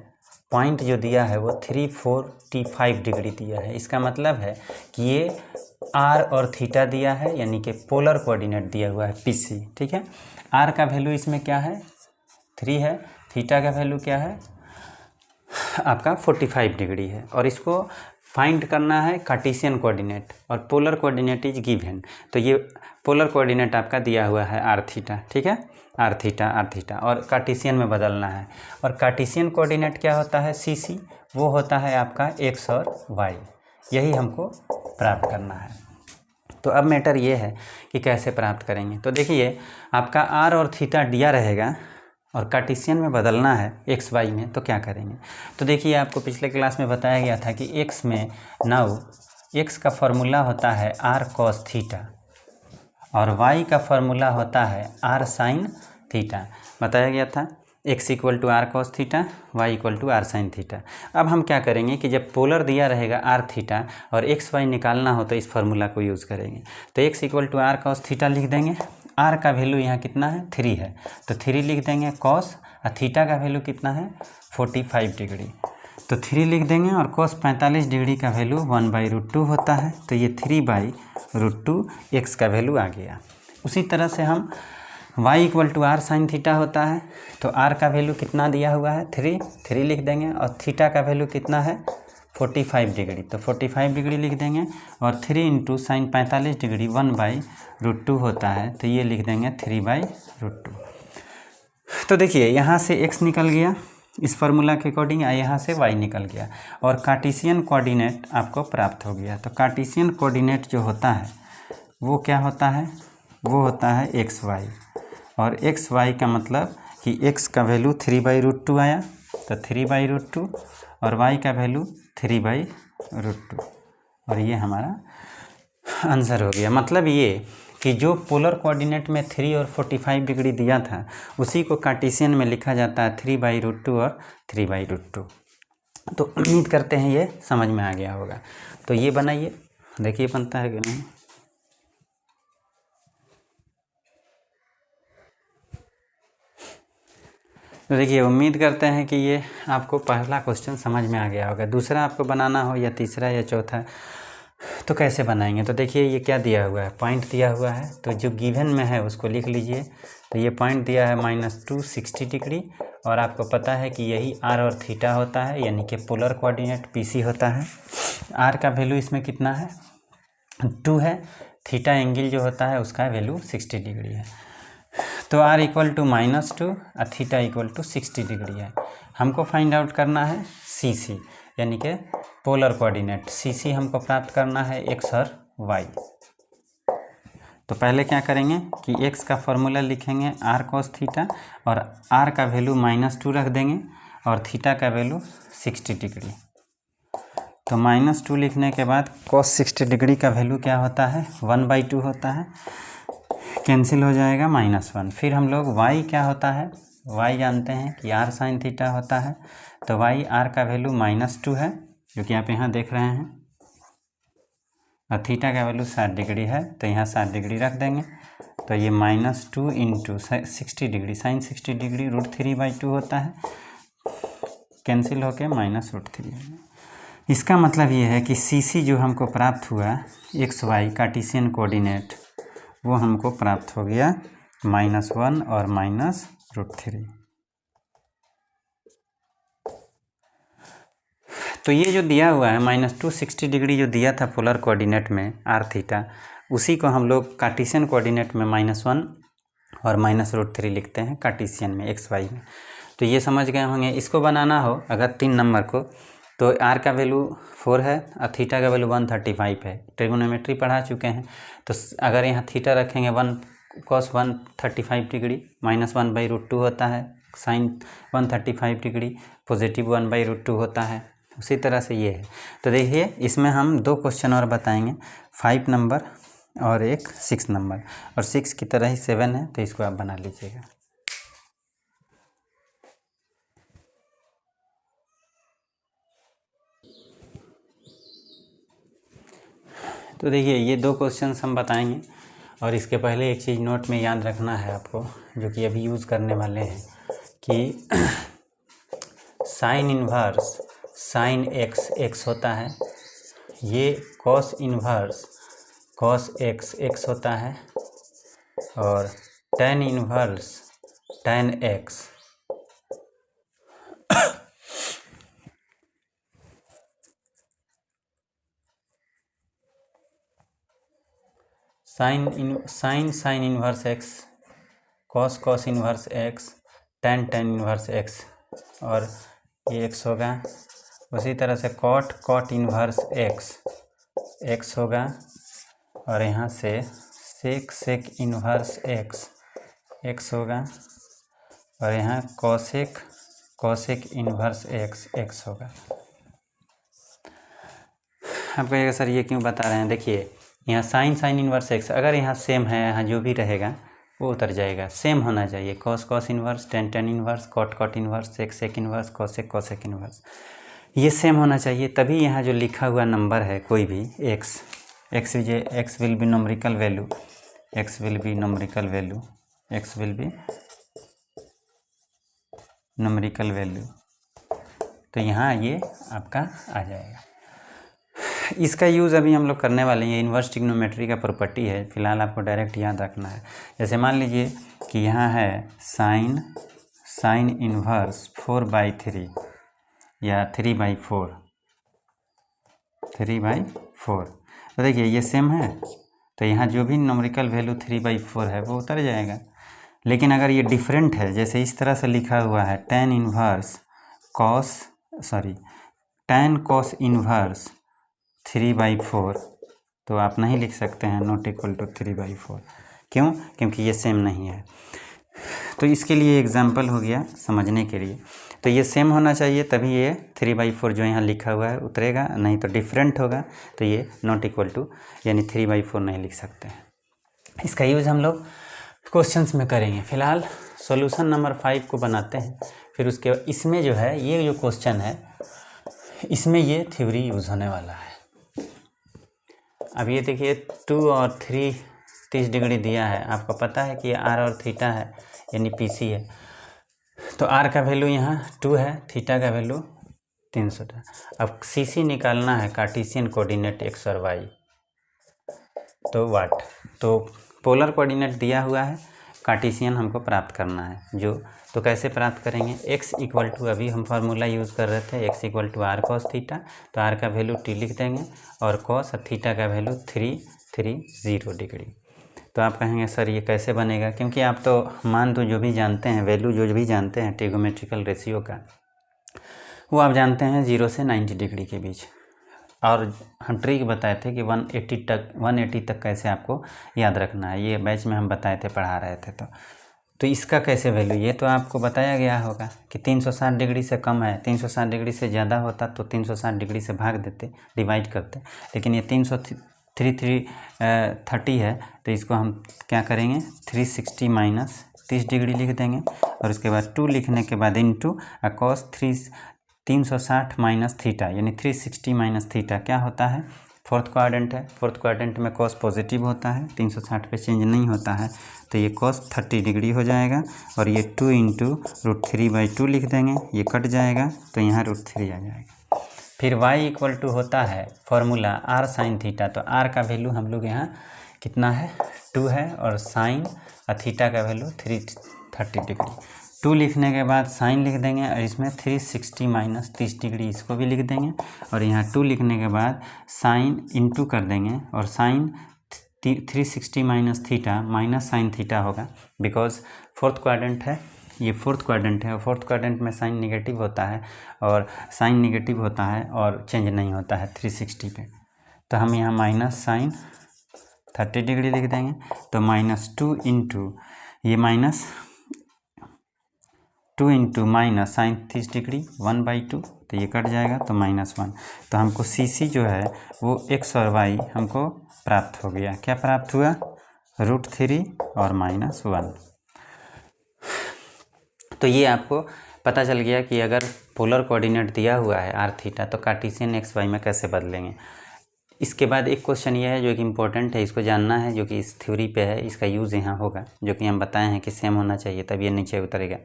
Speaker 1: पॉइंट जो दिया है वो 345 डिग्री दिया है। इसका मतलब है कि ये आर और थीटा दिया है, यानी कि पोलर कोऑर्डिनेट दिया हुआ है पीसी, ठीक है। आर का वैल्यू इसमें क्या है 3 है, थीटा का वैल्यू क्या है आपका 45 डिग्री है। और इसको फाइंड करना है कार्टेशियन कोऑर्डिनेट और पोलर कोऑर्डिनेट इज गिवन। तो ये पोलर कोऑर्डिनेट आपका दिया हुआ है आर थीटा, ठीक है, आर थीटा और कार्टेशियन में बदलना है। और कार्टेशियन कोऑर्डिनेट क्या होता है सी सी, वो होता है आपका एक्स और वाई, यही हमको प्राप्त करना है। तो अब मैटर ये है कि कैसे प्राप्त करेंगे। तो देखिए आपका आर और थीटा दिया रहेगा और कार्टेशियन में बदलना है एक्स वाई में, तो क्या करेंगे। तो देखिए आपको पिछले क्लास में बताया गया था कि एक्स में नाउ एक्स का फॉर्मूला होता है आर कॉस थीटा और वाई का फॉर्मूला होता है आर साइन थीटा। बताया गया था x equal to r cos theta, y equal to r sine theta. अब हम क्या करेंगे कि जब पोलर दिया रहेगा आर थीटा और एक्स वाई निकालना हो तो इस फार्मूला को यूज़ करेंगे। तो x equal to r cos theta लिख देंगे। आर का वैल्यू यहाँ कितना है 3 है, तो 3 लिख देंगे कॉस, और थीटा का वैल्यू कितना है 45 डिग्री, तो 3 लिख देंगे। और कॉस 45 डिग्री का वैल्यू 1/√2 होता है, तो ये 3/√2 एक्स का वैल्यू आ गया। उसी तरह से हम y equal to r sine theta होता है, तो r का वैल्यू कितना दिया हुआ है 3 लिख देंगे। और थीटा का वैल्यू कितना है 45 डिग्री, तो 45 डिग्री लिख देंगे। और 3 इंटू साइन 45 डिग्री 1/√2 होता है, तो ये लिख देंगे 3/√2। तो देखिए यहाँ से x निकल गया इस फार्मूला के अकॉर्डिंग, यहाँ से y निकल गया और कार्टेशियन कोऑर्डिनेट आपको प्राप्त हो गया। तो कार्टेशियन कोऑर्डिनेट जो होता है वो क्या होता है, वो होता है एक्स वाई, और एक्स वाई का मतलब कि x का वैल्यू 3/√2 आया, तो 3/√2 और y का वैल्यू 3/√2, और ये हमारा आंसर हो गया। मतलब ये कि जो पोलर कोऑर्डिनेट में 3 और 45 डिग्री दिया था उसी को कार्टेशियन में लिखा जाता है 3/√2 और 3/√2। तो उम्मीद करते हैं ये समझ में आ गया होगा। तो ये बनाइए, देखिए बनता है कि नहीं। तो देखिए उम्मीद करते हैं कि ये आपको पहला क्वेश्चन समझ में आ गया होगा। दूसरा आपको बनाना हो या तीसरा या चौथा, तो कैसे बनाएंगे। तो देखिए ये क्या दिया हुआ है, पॉइंट दिया हुआ है, तो जो गिवन में है उसको लिख लीजिए। तो ये पॉइंट दिया है -260 डिग्री, और आपको पता है कि यही आर और थीटा होता है, यानी कि पोलर कोऑर्डिनेट पीसी होता है। आर का वैल्यू इसमें कितना है 2 है, थीटा एंगल जो होता है उसका वैल्यू 60 डिग्री है। तो आर इक्वल टू -2 और थीटा इक्वल टू 60 डिग्री है। हमको फाइंड आउट करना है सी सी, यानी कि पोलर कोऑर्डिनेट। सी सी हमको प्राप्त करना है एक्स और वाई। तो पहले क्या करेंगे कि एक्स का फॉर्मूला लिखेंगे आर कॉस थीटा, और आर का वैल्यू -2 रख देंगे और थीटा का वैल्यू 60 डिग्री। तो -2 लिखने के बाद कॉस 60 डिग्री का वैल्यू क्या होता है 1/2 होता है, कैंसिल हो जाएगा -1। फिर हम लोग y क्या होता है, y जानते हैं कि r साइन थीटा होता है, तो y r का वैल्यू -2 है जो कि आप यहाँ देख रहे हैं, और थीटा का वैल्यू 60 डिग्री है, तो यहाँ 60 डिग्री रख देंगे। तो ये -2 इंटू 60 डिग्री साइन 60 डिग्री √3/2 होता है, कैंसिल होके -√3। इसका मतलब ये है कि सी सी जो हमको प्राप्त हुआ एक्स वाई कार्टेशियन कोऑर्डिनेट, वो हमको प्राप्त हो गया -1 और -√3। तो ये जो दिया हुआ है -260 डिग्री जो दिया था पोलर कोऑर्डिनेट में आर थीटा, उसी को हम लोग कार्टेशियन कोऑर्डिनेट में -1 और -√3 लिखते हैं कार्टेशियन में XY में। तो ये समझ गए होंगे। इसको बनाना हो अगर 3 नंबर को, तो r का वैल्यू 4 है और थीटा का वैल्यू 135 है। ट्रिगोनोमेट्री पढ़ा चुके हैं, तो अगर यहाँ थीटा रखेंगे 1 cos 135 डिग्री -1/√2 होता है, साइन 135 डिग्री पॉजिटिव 1/√2 होता है। उसी तरह से ये है। तो देखिए इसमें हम 2 क्वेश्चन और बताएंगे, 5 नंबर और एक 6 नंबर, और 6 की तरह ही 7 है, तो इसको आप बना लीजिएगा। तो देखिए ये 2 क्वेश्चंस हम बताएंगे, और इसके पहले एक चीज़ नोट में याद रखना है आपको, जो कि अभी यूज़ करने वाले हैं, कि साइन इन्वर्स साइन x होता है, ये कॉस इन्वर्स कॉस x होता है, और tan inverse tan x sign inverse x, cos inverse x, tan inverse x, और ये x होगा। उसी तरह से कॉट इन्वर्स x होगा, और यहाँ से सेक इन्वर्स x होगा, और यहाँ कॉसेक इन्वर्स x होगा। आप कहिएगा सर ये क्यों बता रहे हैं? देखिए यहाँ साइन इन्वर्स x अगर यहाँ सेम है, यहाँ जो भी रहेगा वो उतर जाएगा, सेम होना चाहिए। Cos inverse, tan inverse, cot inverse, sec inverse, cosec inverse, ये सेम होना चाहिए। तभी यहाँ जो लिखा हुआ नंबर है कोई भी x will be numerical value, x will be numerical value, तो यहाँ ये आपका आ जाएगा। इसका यूज़ अभी हम लोग करने वाले हैं, इन्वर्स ट्रिग्नोमेट्री का प्रॉपर्टी है, फिलहाल आपको डायरेक्ट याद रखना है। जैसे मान लीजिए कि यहाँ है साइन इन्वर्स 4/3 या 3/4, तो देखिए ये सेम है, तो यहाँ जो भी न्यूमेरिकल वैल्यू 3/4 है वो उतर जाएगा। लेकिन अगर ये डिफरेंट है, जैसे इस तरह से लिखा हुआ है tan cos इन्वर्स 3/4, तो आप नहीं लिख सकते हैं नॉट इक्वल टू 3/4। क्यों? क्योंकि ये सेम नहीं है। तो इसके लिए एग्जाम्पल हो गया समझने के लिए। तो ये सेम होना चाहिए, तभी ये 3/4 जो यहाँ लिखा हुआ है उतरेगा, नहीं तो डिफरेंट होगा तो ये नॉट इक्वल टू यानी 3/4 नहीं लिख सकते हैं। इसका यूज़ हम लोग क्वेश्चंस में करेंगे। फिलहाल सॉल्यूशन नंबर 5 को बनाते हैं, फिर उसके इसमें जो है ये जो क्वेश्चन है इसमें ये थ्योरी यूज़ होने वाला है। अब ये देखिए 2 और 3 30 डिग्री दिया है, आपको पता है कि r और थीटा है यानी PC है, तो r का वैल्यू यहाँ 2 है, थीटा का वैल्यू 300 है। अब CC निकालना है, कार्टेशियन कोऑर्डिनेट x और y, तो वाट, तो पोलर कोऑर्डिनेट दिया हुआ है, कार्टेशियन हमको प्राप्त करना है। तो कैसे प्राप्त करेंगे? x इक्वल टू, अभी हम फार्मूला यूज़ कर रहे थे, x equal to r cos theta, तो r का वैल्यू t लिख देंगे, और cos और थीटा का वैल्यू 330 डिग्री। तो आप कहेंगे सर ये कैसे बनेगा? क्योंकि आप तो मान तो जो भी जानते हैं, वैल्यू जो भी जानते हैं ट्रिगोमेट्रिकल रेशियो का, वो आप जानते हैं 0 से 90 डिग्री के बीच। और हम ट्रिक बताए थे कि 180 तक कैसे आपको याद रखना है, ये बैच में हम बताए थे, पढ़ा रहे थे। तो इसका कैसे वैल्यू, ये तो आपको बताया गया होगा कि 360 डिग्री से कम है, 360 डिग्री से ज़्यादा होता तो 360 डिग्री से भाग देते, डिवाइड करते, लेकिन ये 330 है, तो इसको हम क्या करेंगे 360 माइनस 30 डिग्री लिख देंगे, और उसके बाद 2 लिखने के बाद इंटू cos 360 माइनस थीटा यानी 360 माइनस थीटा क्या होता है? फोर्थ क्वाड्रेंट है, फोर्थ क्वाड्रेंट में cos पॉजिटिव होता है, 360 पे चेंज नहीं होता है, तो ये cos 30 डिग्री हो जाएगा, और ये 2 इंटू √3/2 लिख देंगे, ये कट जाएगा, तो यहाँ √3 आ जाएगा। फिर y इक्वल टू होता है फॉर्मूला r साइन थीटा, तो r का वैल्यू हम लोग यहाँ कितना है 2 है, और साइन और थीटा का वैल्यू 330 डिग्री। 2 लिखने के बाद साइन लिख देंगे, और इसमें 360 माइनस 30 डिग्री इसको भी लिख देंगे, और यहाँ 2 लिखने के बाद साइन इंटू कर देंगे, और sine 360 minus theta minus sine theta होगा, बिकॉज फोर्थ क्वाड्रेंट है, ये फोर्थ क्वाड्रेंट है और फोर्थ क्वाड्रेंट में साइन नेगेटिव होता है और साइन नेगेटिव होता है और चेंज नहीं होता है 360 पे। तो हम यहाँ माइनस साइन 30 डिग्री लिख देंगे। तो -2 इंटू ये -2 इंटू माइनस साइन 30 डिग्री 1/2, तो ये कट जाएगा तो -1। तो हमको CC जो है वो x और y हमको प्राप्त हो गया। क्या प्राप्त हुआ? √3 और -1। तो ये आपको पता चल गया कि अगर पोलर कोऑर्डिनेट दिया हुआ है r थीटा तो कार्टेशियन x y में कैसे बदलेंगे। इसके बाद एक क्वेश्चन ये है जो कि इम्पोर्टेंट है, इसको जानना है, जो कि इस थ्योरी पे है, इसका यूज़ यहाँ होगा, जो कि हम बताए हैं कि सेम होना चाहिए तब ये नीचे उतरेगा।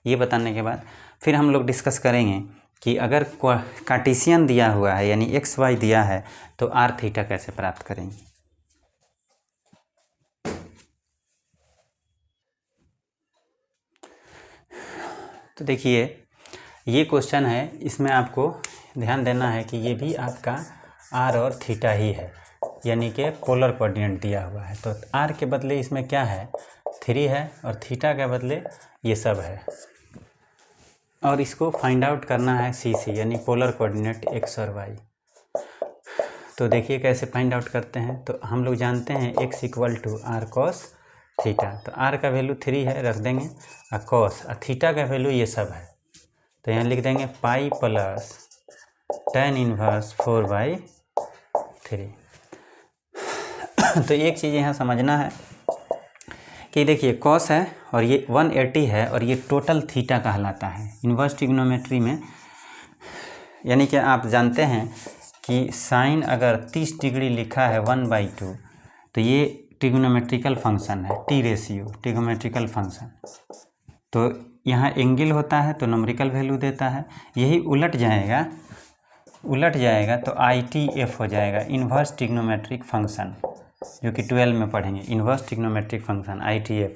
Speaker 1: ये बताने के बाद फिर हम लोग डिस्कस करेंगे कि अगर कार्टेशियन दिया हुआ है यानी एक्स वाई दिया है तो r थीटा कैसे प्राप्त करेंगे। तो देखिए ये क्वेश्चन है, इसमें आपको ध्यान देना है कि ये भी आपका r और थीटा ही है, यानी कि पोलर कोऑर्डिनेट दिया हुआ है। तो r के बदले इसमें क्या है 3 है और थीटा के बदले ये सब है, और इसको फाइंड आउट करना है CC यानी पोलर कोऑर्डिनेट x और y। तो देखिए कैसे फाइंड आउट करते हैं। तो हम लोग जानते हैं x = r cos थीटा, तो r का वैल्यू 3 है रख देंगे, और cos और थीटा का वैल्यू ये सब है, तो यहाँ लिख देंगे पाई प्लस tan इनवर्स 4/3। तो एक चीज़ यहाँ समझना है कि देखिए cos है और ये 180 है और ये टोटल थीटा कहलाता है इन्वर्स ट्रिग्नोमेट्री में। यानी कि आप जानते हैं कि साइन अगर 30 डिग्री लिखा है 1/2 तो ये ट्रिग्नोमेट्रिकल फंक्शन है, टी रेशियो ट्रिग्नोमेट्रिकल फंक्शन। तो यहाँ एंगल होता है तो न्यूमेरिकल वैल्यू देता है, यही उलट जाएगा तो ITF हो जाएगा, इन्वर्स ट्रिग्नोमेट्रिक फंक्शन, जो कि 12 में पढ़ेंगे, इन्वर्स ट्रिग्नोमेट्रिक फंक्शन ITF।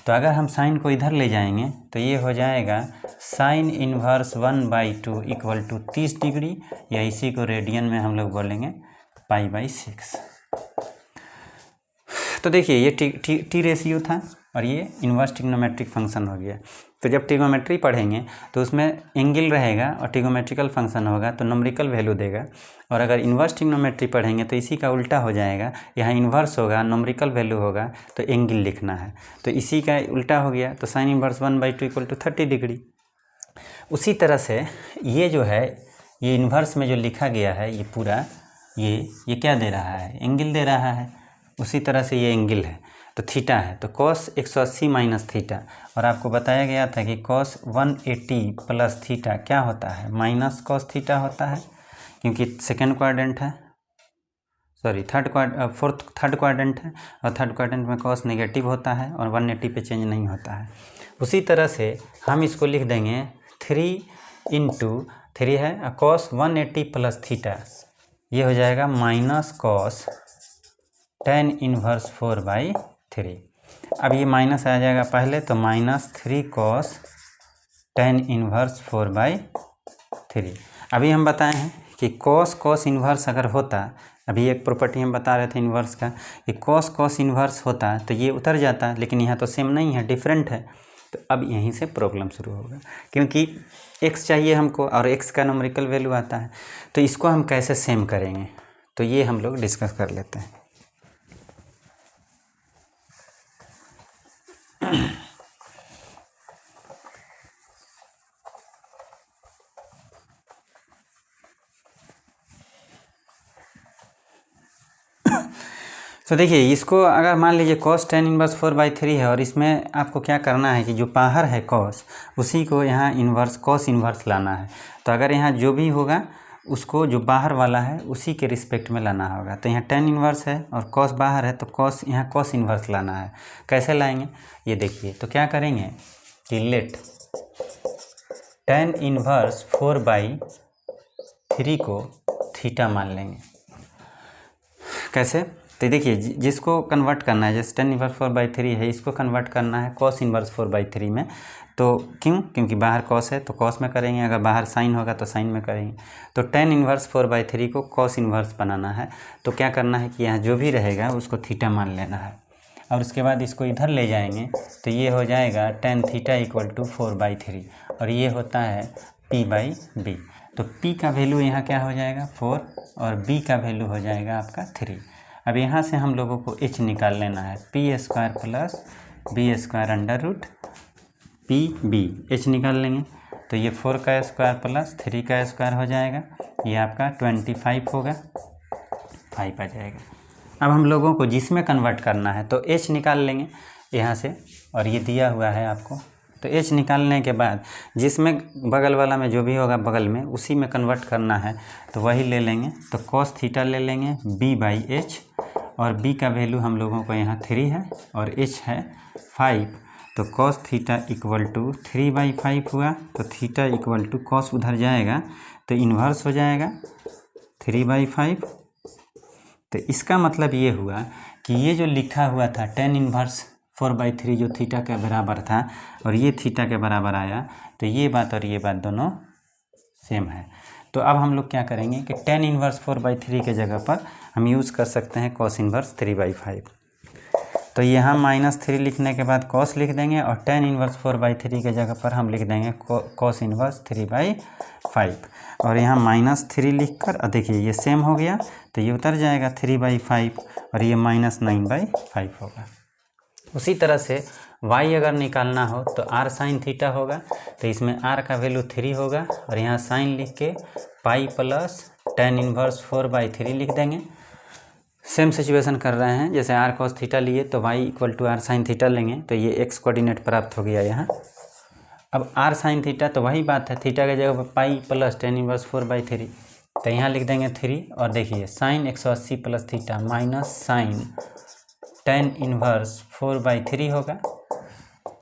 Speaker 1: तो अगर हम साइन को इधर ले जाएंगे तो ये हो जाएगा साइन इन्वर्स 1/2 = 30 डिग्री, या इसी को रेडियन में हम लोग बोलेंगे π/6। तो देखिए ये टी रेशियो था और ये इन्वर्स ट्रिग्नोमेट्रिक फंक्शन हो गया। तो जब ट्रिग्नोमेट्री पढ़ेंगे तो उसमें एंगल रहेगा और ट्रिग्नोमेट्रिकल फंक्शन होगा तो न्यूमेरिकल वैल्यू देगा, और अगर इन्वर्स ट्रिग्नोमेट्री पढ़ेंगे तो इसी का उल्टा हो जाएगा, यहाँ इन्वर्स होगा न्यूमेरिकल वैल्यू होगा तो एंगल लिखना है, तो इसी का उल्टा हो गया, तो साइन इन्वर्स 1/2 = 30 डिग्री। उसी तरह से ये जो है ये इन्वर्स में जो लिखा गया है ये पूरा ये क्या दे रहा है, एंगल दे रहा है। उसी तरह से ये एंगल है तो थीटा है, तो cos 180 माइनस थीटा, और आपको बताया गया था कि cos 180 प्लस थीटा क्या होता है, माइनस cos थीटा होता है, क्योंकि सेकेंड क्वाड्रेंट है, सॉरी थर्ड क्वाड्रेंट है, और थर्ड क्वाड्रेंट में cos नेगेटिव होता है और 180 पे चेंज नहीं होता है। उसी तरह से हम इसको लिख देंगे 3 × 3 है cos 180 प्लस थीटा, ये हो जाएगा माइनस cos tan इनवर्स 4/3। अब ये माइनस आ जाएगा पहले, तो -3 cos tan इनवर्स 4/3। अभी हम बताए हैं कि cos इनवर्स अगर होता, अभी एक प्रॉपर्टी हम बता रहे थे इन्वर्स का कि cos इनवर्स होता तो ये उतर जाता, लेकिन यहाँ तो सेम नहीं है, डिफरेंट है। तो अब यहीं से प्रॉब्लम शुरू होगा, क्योंकि x चाहिए हमको और x का न्यूमेरिकल वैल्यू आता है, तो इसको हम कैसे सेम करेंगे, तो ये हम लोग डिस्कस कर लेते हैं। तो देखिए इसको अगर मान लीजिए cos tan इनवर्स 4/3 है, और इसमें आपको क्या करना है कि जो बाहर है cos उसी को यहाँ इन्वर्स cos इन्वर्स लाना है। तो अगर यहाँ जो भी होगा उसको जो बाहर वाला है उसी के रिस्पेक्ट में लाना होगा। तो यहाँ tan इन्वर्स है और cos बाहर है तो cos यहाँ cos इन्वर्स लाना है। कैसे लाएंगे ये देखिए, तो क्या करेंगे कि लेट tan इन्वर्स 4/3 को थीटा मान लेंगे। कैसे? तो देखिए जिसको कन्वर्ट करना है, जैसे tan इनवर्स 4/3 है, इसको कन्वर्ट करना है cos इनवर्स 4/3 में। तो क्योंकि बाहर cos है तो cos में करेंगे, अगर बाहर sin होगा तो sin में करेंगे। तो tan इनवर्स 4/3 को cos इनवर्स बनाना है, तो क्या करना है कि यहाँ जो भी रहेगा उसको थीटा मान लेना है, और उसके बाद इसको इधर ले जाएंगे तो ये हो जाएगा tan थीटा इक्वल टू 4/3, और ये होता है p/b। तो p का वैल्यू यहाँ क्या हो जाएगा 4, और b का वैल्यू हो जाएगा आपका 3। अब यहाँ से हम लोगों को h निकाल लेना है, p² plus b² under root pb, h निकाल लेंगे तो ये 4 का स्क्वायर प्लस 3 का स्क्वायर हो जाएगा, ये आपका 25 होगा, 5 आ जाएगा। अब हम लोगों को जिसमें कन्वर्ट करना है तो h निकाल लेंगे यहाँ से, और ये दिया हुआ है आपको। तो h निकालने के बाद जिसमें बगल वाला में जो भी होगा बगल में उसी में कन्वर्ट करना है, तो वही ले लेंगे। तो cos थीटा ले लेंगे b/h, और b का वैल्यू हम लोगों को यहाँ 3 है और h है 5। तो cos थीटा इक्वल टू 3/5 हुआ। तो थीटा इक्वल टू cos उधर जाएगा तो इन्वर्स हो जाएगा 3/5। तो इसका मतलब ये हुआ कि ये जो लिखा हुआ था tan इनवर्स 4/3 जो थीटा के बराबर था और ये थीटा के बराबर आया, तो ये बात और ये बात दोनों सेम है। तो अब हम लोग क्या करेंगे कि tan इनवर्स 4/3 के जगह पर हम यूज़ कर सकते हैं cos इनवर्स 3/5। तो यहाँ -3 लिखने के बाद cos लिख देंगे, और tan इनवर्स 4/3 के जगह पर हम लिख देंगे cos इनवर्स 3/5। और यहाँ -3 लिख कर देखिए ये सेम हो गया, तो ये उतर जाएगा 3/5, और ये -9/5 होगा। उसी तरह से y अगर निकालना हो तो r साइन थीटा होगा, तो इसमें r का वैल्यू 3 होगा, और यहाँ साइन लिख के पाई प्लस tan इनवर्स 4/3 लिख देंगे। सेम सिचुएशन कर रहे हैं, जैसे r cos थीटा लिए तो y equal to r sine theta लेंगे, तो ये x कोऑर्डिनेट प्राप्त हो गया यहाँ। अब r साइन थीटा तो वही बात है, थीटा के जगह पर पाई प्लस tan इनवर्स 4/3, तो यहाँ लिख देंगे 3, और देखिए sine 180 plus theta minus sine tan inverse 4/3 होगा,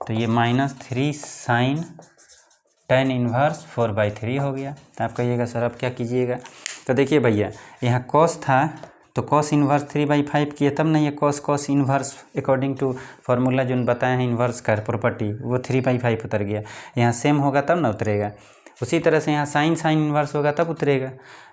Speaker 1: तो ये -3 साइन tan इनवर्स 4/3 हो गया। तो आप कहिएगा सर अब क्या कीजिएगा, तो देखिए भैया यहाँ cos था तो cos इनवर्स 3/5 किए तब नहीं, ये cos inverse according to formula जो बताए हैं इन्वर्स का प्रॉपर्टी, वो 3/5 उतर गया। यहाँ सेम होगा तब ना उतरेगा। उसी तरह से यहाँ साइन इन्वर्स होगा तब उतरेगा।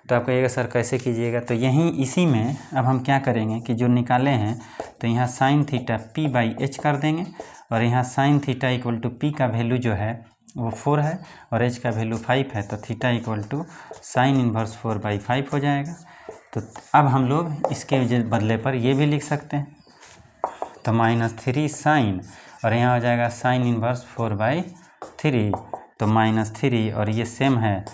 Speaker 1: तो आप कहिएगा सर कैसे कीजिएगा, तो यहीं इसी में अब हम क्या करेंगे कि जो निकाले हैं तो यहाँ साइन थीटा p/h कर देंगे, और यहाँ sine theta equal to p का वैल्यू जो है वो 4 है और h का वैल्यू 5 है, तो theta equal to sine inverse 4/5 हो जाएगा। तो अब हम लोग इसके बदले पर ये भी लिख सकते हैं, तो -3 साइन, और यहाँ हो जाएगा साइन इन्वर्स 4/3, तो -3, और ये सेम है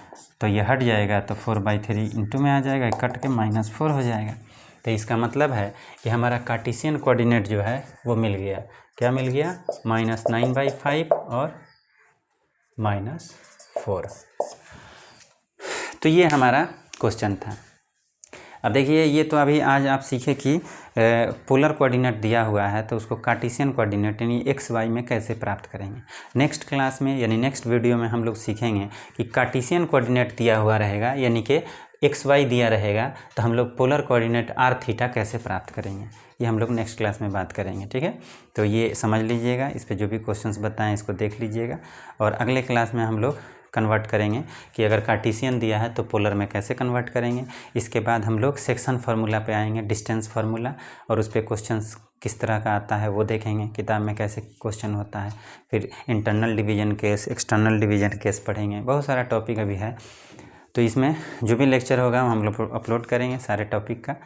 Speaker 1: तो ये हट जाएगा, तो 4/3 इंटू में आ जाएगा, कट के -4 हो जाएगा। तो इसका मतलब है कि हमारा कार्टेशियन कोऑर्डिनेट जो है वो मिल गया। क्या मिल गया? -9/5 और -4। तो ये हमारा क्वेश्चन था। अब देखिए ये तो अभी आज आप सीखे कि पोलर कोऑर्डिनेट दिया हुआ है तो उसको कार्टेशियन कोऑर्डिनेट यानी एक्स वाई में कैसे प्राप्त करेंगे। नेक्स्ट क्लास में यानी नेक्स्ट वीडियो में हम लोग सीखेंगे कि कार्टेशियन कोऑर्डिनेट दिया हुआ रहेगा यानी कि एक्स वाई दिया रहेगा तो हम लोग पोलर कोऑर्डिनेट आर थीटा कैसे प्राप्त करेंगे, ये हम लोग नेक्स्ट क्लास में बात करेंगे। ठीक है, तो ये समझ लीजिएगा, इस पर जो भी क्वेश्चंस बताएं इसको देख लीजिएगा, और अगले क्लास में हम लोग कन्वर्ट करेंगे कि अगर कार्टेशियन दिया है तो पोलर में कैसे कन्वर्ट करेंगे। इसके बाद हम लोग सेक्शन फार्मूला पे आएंगे, डिस्टेंस फार्मूला, और उस पर क्वेश्चंस किस तरह का आता है वो देखेंगे, किताब में कैसे क्वेश्चन होता है। फिर internal division case, external division case पढ़ेंगे, बहुत सारा टॉपिक अभी है। तो इसमें जो भी लेक्चर होगा हम लोग अपलोड करेंगे सारे टॉपिक का,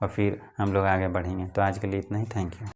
Speaker 1: और फिर हम लोग आगे बढ़ेंगे। तो आज के लिए इतना ही, थैंक यू।